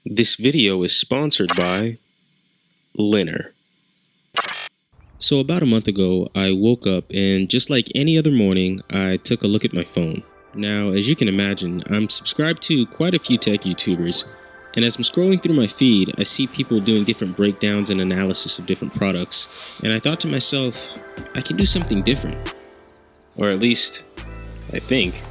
This video is sponsored by Linner. So about a month ago, I woke up and just like any other morning, I took a look at my phone. Now, as you can imagine, I'm subscribed to quite a few tech YouTubers, and as I'm scrolling through my feed, I see people doing different breakdowns and analysis of different products, and I thought to myself, I can do something different. Or at least, I think.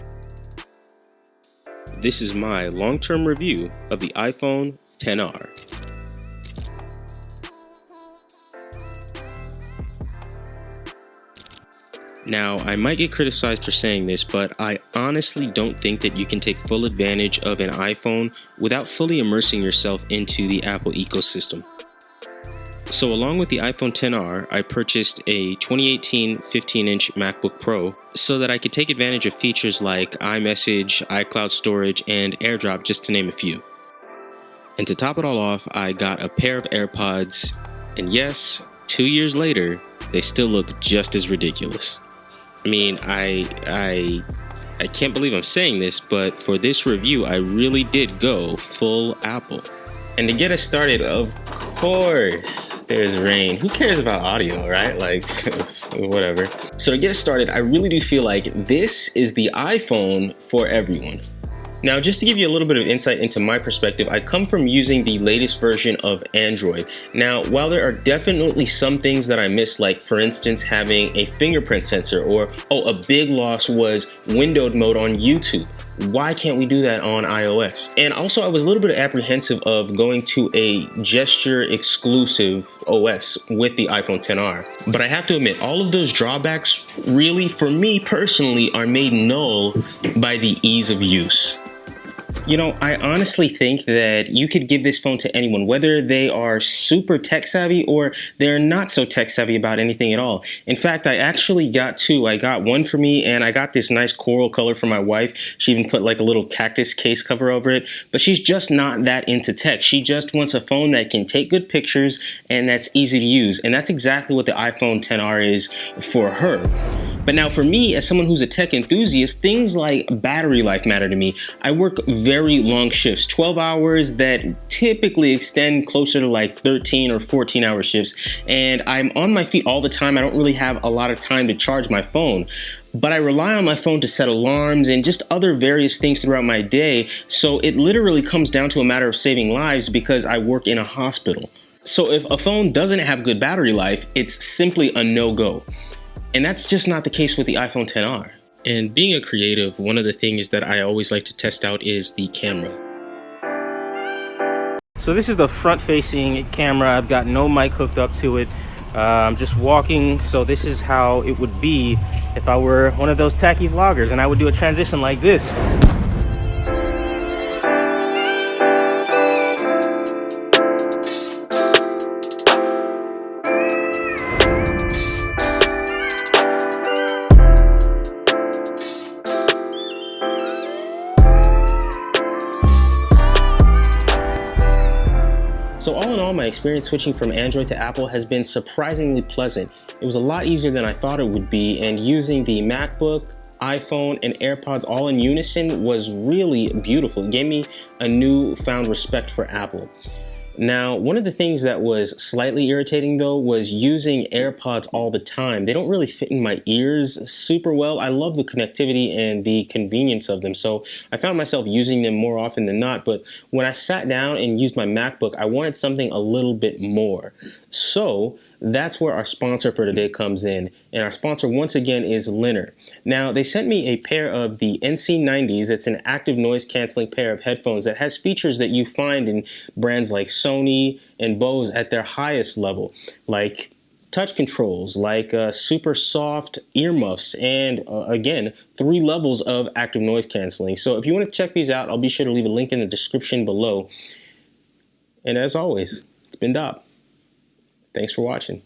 This is my long-term review of the iPhone XR. Now, I might get criticized for saying this, but I honestly don't think that you can take full advantage of an iPhone without fully immersing yourself into the Apple ecosystem. So along with the iPhone XR, I purchased a 2018 15-inch MacBook Pro so that I could take advantage of features like iMessage, iCloud storage, and AirDrop, just to name a few. And to top it all off, I got a pair of AirPods, and yes, 2 years later, they still look just as ridiculous. I mean, I can't believe I'm saying this, but for this review, I really did go full Apple. And to get us started, of course, there's rain. Who cares about audio, right? Like, whatever. So to get started, I really do feel like this is the iPhone for everyone. Now, just to give you a little bit of insight into my perspective, I come from using the latest version of Android. Now, while there are definitely some things that I miss, like for instance, having a fingerprint sensor, or, oh, a big loss was windowed mode on YouTube. Why can't we do that on iOS? And also, I was a little bit apprehensive of going to a gesture exclusive OS with the iPhone XR. But I have to admit, all of those drawbacks really, for me personally, are made null by the ease of use. You know, I honestly think that you could give this phone to anyone, whether they are super tech savvy or they're not so tech savvy about anything at all. In fact, I actually got two. I got one for me, and I got this nice coral color for my wife. She even put like a little cactus case cover over it, but she's just not that into tech. She just wants a phone that can take good pictures and that's easy to use. And that's exactly what the iPhone XR is for her. But now for me, as someone who's a tech enthusiast, things like battery life matter to me. I work very long shifts, 12 hours that typically extend closer to like 13 or 14 hour shifts. And I'm on my feet all the time. I don't really have a lot of time to charge my phone. But I rely on my phone to set alarms and just other various things throughout my day. So it literally comes down to a matter of saving lives because I work in a hospital. So if a phone doesn't have good battery life, it's simply a no-go. And that's just not the case with the iPhone XR. And being a creative, one of the things that I always like to test out is the camera. So this is the front-facing camera. I've got no mic hooked up to it. I'm just walking, so this is how it would be if I were one of those tacky vloggers and I would do a transition like this. So all in all, my experience switching from Android to Apple has been surprisingly pleasant. It was a lot easier than I thought it would be, and using the MacBook, iPhone, and AirPods all in unison was really beautiful. It gave me a newfound respect for Apple. Now, one of the things that was slightly irritating though was using AirPods all the time. They don't really fit in my ears super well. I love the connectivity and the convenience of them, so I found myself using them more often than not. But when I sat down and used my MacBook, I wanted something a little bit more. So that's where our sponsor for today comes in. And our sponsor once again is Linner. Now, they sent me a pair of the NC90s. It's an active noise canceling pair of headphones that has features that you find in brands like Sony and Bose at their highest level, like touch controls, like super soft earmuffs, and again, 3 levels of active noise canceling. So if you want to check these out, I'll be sure to leave a link in the description below. And as always, it's been Dop. Thanks for watching.